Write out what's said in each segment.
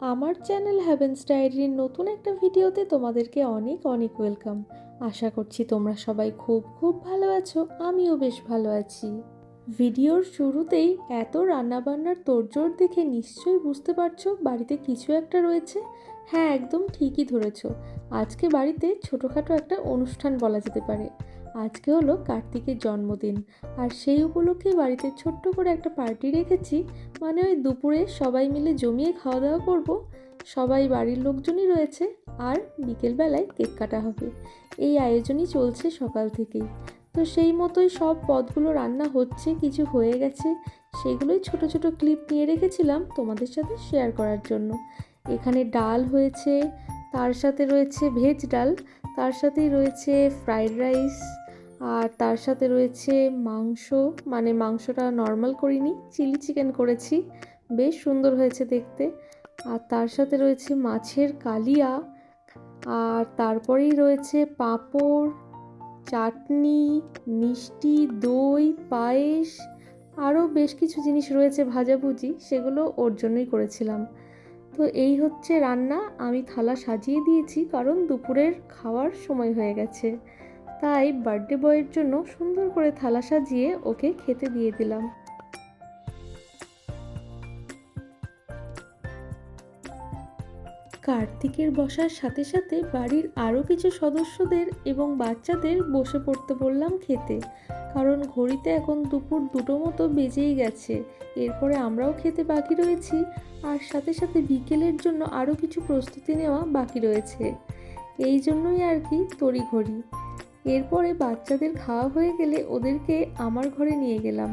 আমার channel heavens ডায়েরির নতুন একটা ভিডিওতে তোমাদেরকে অনেক অনেক ওয়েলকাম। আশা করছি তোমরা সবাই খুব খুব ভালো আছো, আমিও বেশ ভালো আছি। ভিডিওর শুরুতেই এত রান্নাবান্নার তোড়জোড় দেখে নিশ্চয়ই বুঝতে পারছো বাড়িতে কিছু একটা রয়েছে। হ্যাঁ, একদম ঠিকই ধরেছো। আজকে বাড়িতে ছোটোখাটো একটা অনুষ্ঠান বলা যেতে পারে। আজকে হলো কার্তিকের জন্মদিন, আর সেই উপলক্ষে বাড়িতে ছোট্ট করে একটা পার্টি রেখেছি। মানে ওই দুপুরে সবাই মিলে জমিয়ে খাওয়া দাওয়া করব। সবাই বাড়ির লোকজনই রয়েছে, আর বিকেলবেলায় কেক কাটা হবে। এই আয়োজনই চলছে সকাল থেকেই। তো সেই মতোই সব পদগুলো রান্না হচ্ছে, কিছু হয়ে গেছে। সেগুলোই ছোট ছোট ক্লিপ নিয়ে রেখেছিলাম তোমাদের সাথে শেয়ার করার জন্য। এখানে ডাল হয়েছে, তার সাথে রয়েছে ভেজ ডাল, তার সাথেই রয়েছে ফ্রাইড রাইস, আর তার সাথে রয়েছে মাংস। মানে মাংসটা নর্মাল করিনি, চিলি চিকেন করেছি, বেশ সুন্দর হয়েছে দেখতে। আর তার সাথে রয়েছে মাছের কালিয়া, আর তারপরেই রয়েছে পাঁপড়, চাটনি, মিষ্টি, দই, পায়েস, আরও বেশ কিছু জিনিস রয়েছে ভাজাভুজি, সেগুলো ওর জন্যই করেছিলাম। তো এই হচ্ছে রান্না। আমি থালা সাজিয়ে দিয়েছি কারণ দুপুরের খাওয়ার সময় হয়ে গেছে। তাই বার্থডে বয়ের জন্য সুন্দর করে থালা সাজিয়ে ওকে খেতে দিয়ে দিলাম। কার্তিকের বসার সাথে সাথে বাড়ির আরও কিছু সদস্যদের এবং বাচ্চাদের বসে পড়তে বললাম খেতে, কারণ ঘড়িতে এখন দুপুর 2টো মতো বেজেই গেছে। এরপরে আমরাও খেতে বাকি রয়েছি, আর সাথে সাথে বিকেলের জন্য আরও কিছু প্রস্তুতি নেওয়া বাকি রয়েছে। এই জন্যই আর কি তড়িঘড়ি। এরপরে বাচ্চাদের খাওয়া হয়ে গেলে ওদেরকে আমার ঘরে নিয়ে গেলাম।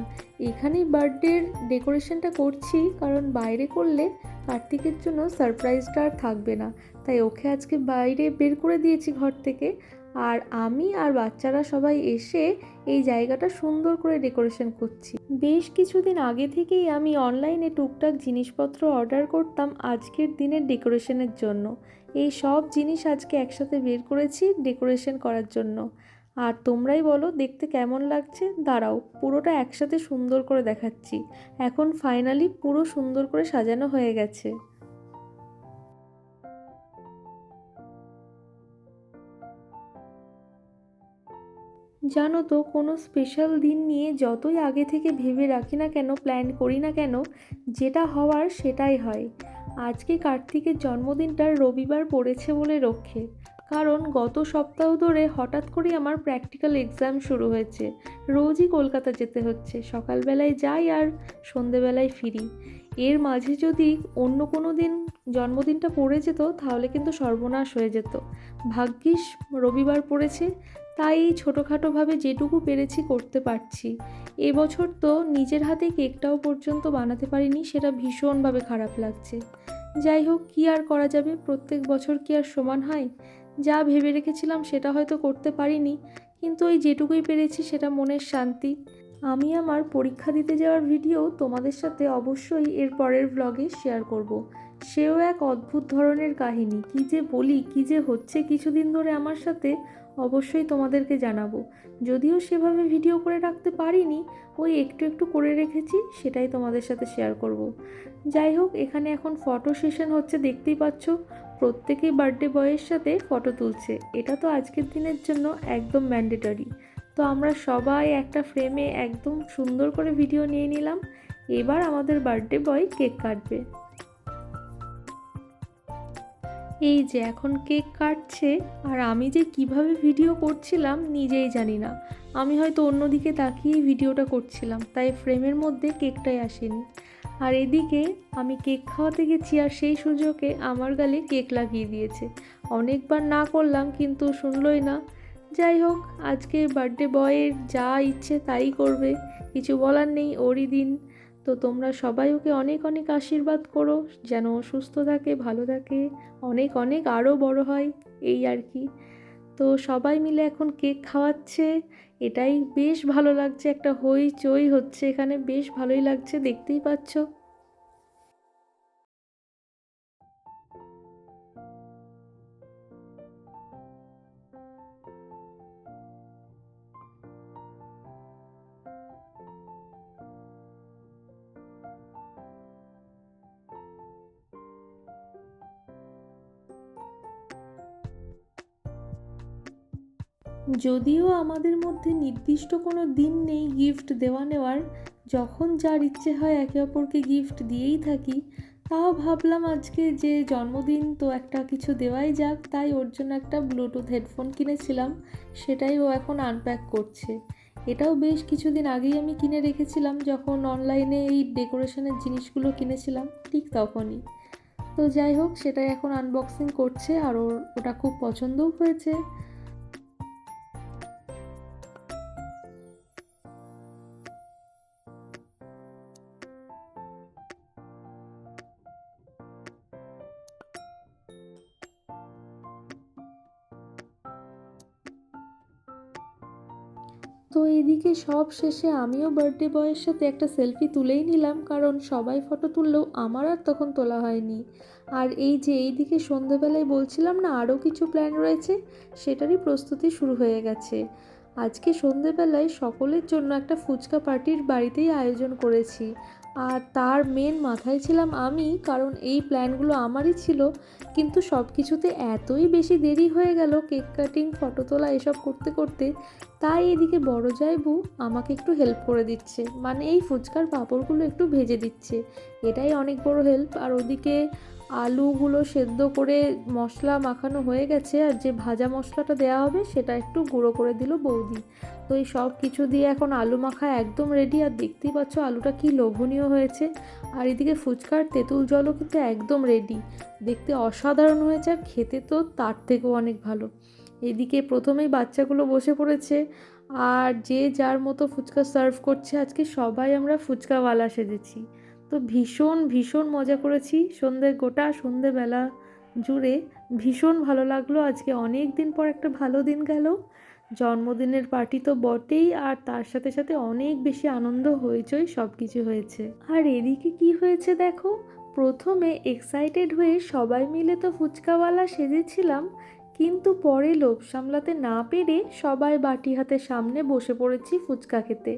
এখানেই বার্থডের ডেকোরেশনটা করছি, কারণ বাইরে করলে কার্তিকের জন্য সারপ্রাইজটা আর থাকবে না। তাই ওকে আজকে বাইরে বের করে দিয়েছি ঘর থেকে, আর আমি আর বাচ্চারা সবাই এসে এই জায়গাটা সুন্দর করে ডেকোরেশন করছি। বেশ কিছুদিন আগে থেকেই আমি অনলাইনে টুকটাক জিনিসপত্র অর্ডার করতাম আজকের দিনের ডেকোরেশনের জন্য। এই সব জিনিস আজকে একসাথে বের করেছি ডেকোরেশন করার জন্য। আর তোমরাই বলো দেখতে কেমন লাগছে। দাঁড়াও, পুরোটা একসাথে সুন্দর করে দেখাচ্ছি। এখন ফাইনালি পুরো সুন্দর করে সাজানো হয়ে গেছে। জানো তো, কোনো স্পেশাল দিন নিয়ে যতই আগে থেকে ভেবে রাখি না কেন, প্ল্যান করি না কেন, যেটা হওয়ার সেটাই হয়। আজকে কার্তিকের জন্মদিনটা রবিবার পড়েছে বলে রক্ষে, কারণ গত সপ্তাহ ধরে হঠাৎ করেই আমার প্র্যাকটিক্যাল এক্সাম শুরু হয়েছে। রোজই কলকাতা যেতে হচ্ছে, সকালবেলায় যাই আর সন্ধেবেলায় ফিরি। এর মাঝে যদি অন্য কোনো দিন জন্মদিনটা পড়ে যেত তাহলে কিন্তু সর্বনাশ হয়ে যেত। ভাগ্যিস রবিবার পড়েছে, তাই ছোটোখাটোভাবে যেটুকু পেরেছি করতে পারছি। এবছর তো নিজের হাতে কেকটাও পর্যন্ত বানাতে পারিনি, সেটা ভীষণভাবে খারাপ লাগছে। যাই হোক, কী আর করা যাবে, প্রত্যেক বছর কি আর সমান হয়? যা ভেবে রেখেছিলাম সেটা হয়তো করতে পারিনি, কিন্তু ওই যেটুকুই পেরেছি সেটা মনের শান্তি। আমি আমার পরীক্ষা দিতে যাওয়ার ভিডিও তোমাদের সাথে অবশ্যই এর পরের ব্লগে শেয়ার করব। সেও এক অদ্ভুত ধরনের কাহিনী, কী যে বলি, কী যে হচ্ছে কিছুদিন ধরে আমার সাথে, অবশ্যই তোমাদেরকে জানাবো। যদিও সেভাবে ভিডিও করে রাখতে পারিনি, ওই একটু একটু করে রেখেছি, সেটাই তোমাদের সাথে শেয়ার করব। যাই হোক, এখানে এখন ফটো সেশন হচ্ছে, দেখতেই পাচ্ছ। প্রত্যেকেই বার্থডে বয়ের সাথে ফটো তুলছে, এটা তো আজকের দিনের জন্য একদম ম্যান্ডেটরি। তো আমরা সবাই একটা ফ্রেমে একদম সুন্দর করে ভিডিও নিয়ে নিলাম। এবার আমাদের বার্থডে বয় কেক কাটবে। এই যে এখন কেক কাটছে, আর আমি যে কিভাবে ভিডিও করছিলাম নিজেই জানি না। আমি হয়তো অন্যদিকে তাকিয়েই ভিডিওটা করছিলাম, তাই ফ্রেমের মধ্যে কেকটাই আসেনি। আর এদিকে আমি কেক খাওয়াতে গেছি, আর সেই সুযোগে আমার গালে কেক লাগিয়ে দিয়েছে। অনেকবার না করলাম কিন্তু শুনলই না। যাই হোক, আজকে বার্থডে বয়ের যা ইচ্ছে তাই করবে, কিছু বলার নেই, ওরই দিন। তো তোমরা সবাই ওকে অনেক অনেক আশীর্বাদ করো, যেন ও সুস্থ থাকে, ভালো থাকে, অনেক অনেক আরও বড় হয়, এই আর কি। তো সবাই মিলে এখন কেক খাওয়াচ্ছে, এটাই বেশ ভালো লাগছে। একটা হইচই হচ্ছে এখানে, বেশ ভালোই লাগছে, দেখতেই পাচ্ছ। যদিও আমাদের মধ্যে নির্দিষ্ট কোনো দিন নেই গিফট দেওয়া নেওয়ার, যখন যার ইচ্ছে হয় একে অপরকে গিফট দিয়েই থাকি, তাও ভাবলাম আজকে যে জন্মদিন তো একটা কিছু দেওয়াই যাক, তাই ওর জন্য একটা ব্লুটুথ হেডফোন কিনেছিলাম, সেটাই ও এখন আনপ্যাক করছে। এটাও বেশ কিছুদিন আগেই আমি কিনে রেখেছিলাম, যখন অনলাইনে এই ডেকোরেশনের জিনিসগুলো কিনেছিলাম ঠিক তখনই। তো যাই হোক, সেটাই এখন আনবক্সিং করছে আর ওটা খুব পছন্দও হয়েছে। তো এদিকে সব শেষে আমিও বার্থডে বয়ের সাথে একটা সেলফি তুলেই নিলাম, কারণ সবাই ফটো তুললেও আমার আর তখন তোলা হয়নি। আর এই যে এইদিকে সন্ধেবেলায় বলছিলাম না আরও কিছু প্ল্যান রয়েছে, সেটারই প্রস্তুতি শুরু হয়ে গেছে। আজকে সন্ধেবেলায় সকলের জন্য একটা ফুচকা পার্টির বাড়িতেই আয়োজন করেছি, আর তার মেন মাথায় ছিলাম আমি, কারণ এই প্ল্যানগুলো আমারই ছিল। কিন্তু সব কিছুতে এতই বেশি দেরি হয়ে গেল, কেক কাটিং, ফটো তোলা এসব করতে করতে, তাই এদিকে বড় জায়বু আমাকে একটু হেল্প করে দিচ্ছে, মানে এই ফুচকার পাঁপড়গুলো একটু ভেজে দিচ্ছে, এটাই অনেক বড় হেল্প। আর ওদিকে আলুগুলো সেদ্ধ করে মশলা মাখানো হয়ে গেছে, আর যে ভাজা মশলাটা দেওয়া হবে সেটা একটু গুঁড়ো করে দিল বৌদি। তো এই সব কিছু দিয়ে এখন আলু মাখা একদম রেডি, আর দেখতেই পাচ্ছ আলুটা কি লোভনীয় হয়েছে। আর এদিকে ফুচকার তেঁতুল জলও কিন্তু একদম রেডি, দেখতে অসাধারণ হয়েছে, আর খেতে তো তার থেকেও অনেক ভালো। এদিকে প্রথমেই বাচ্চাগুলো বসে পড়েছে, আর যে যার মতো ফুচকা সার্ভ করছে। আজকে সবাই আমরা ফুচকাওয়ালা সেজেছি। তো ভীষণ ভীষণ মজা করেছি গোটা সন্ধেবেলা জুড়ে। ভীষণ ভালো লাগলো, আজকে অনেক দিন পর একটা ভালো দিন গেল। জন্মদিনের পার্টি তো বটেই, আর তার সাথে সাথে অনেক বেশি আনন্দ হইচই সব কিছু হয়েছে। আর এদিকে কি হয়েছে দেখো, প্রথমে এক্সাইটেড হয়ে সবাই মিলে তো ফুচকাওয়ালা সেজেছিলাম, কিন্তু পরে লোভ সামলাতে না পেরে সবাই বাটি হাতে সামনে বসে পড়েছি ফুচকা খেতে।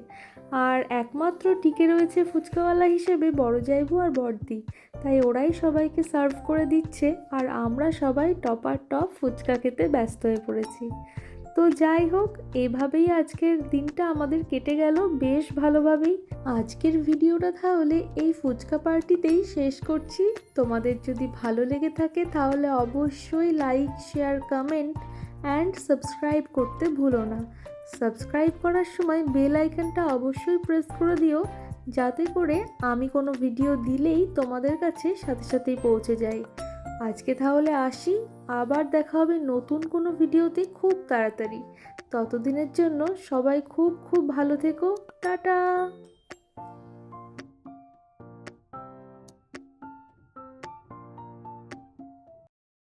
আর একমাত্র টিকে রয়েছে ফুচকাওয়ালা হিসেবে বড় জায়বু আর বড়দি, তাই ওরাই সবাইকে সার্ভ করে দিচ্ছে, আর আমরা সবাই টপার টপ ফুচকা খেতে ব্যস্ত হয়ে পড়েছি। তো যাই হোক, এভাবেই আজকের দিনটা আমাদের কেটে গেল বেশ ভালোভাবেই। আজকের ভিডিওটা তাহলে এই ফুচকা পার্টিতেই শেষ করছি। তোমাদের যদি ভালো লেগে থাকে তাহলে অবশ্যই like, share, comment and subscribe করতে ভুলো না। সাবস্ক্রাইব করার সময় বেল আইকনটা অবশ্যই প্রেস করে দিও, যাতে করে আমি কোনো ভিডিও দিলেই তোমাদের কাছে সাথে সাথেই পৌঁছে যায়। আজকে তাহলে আসি, আবার দেখা হবে নতুন কোনো ভিডিওতে খুব তাড়াতাড়ি। ততদিনের জন্য সবাই খুব খুব ভালো থেকো। টাটা।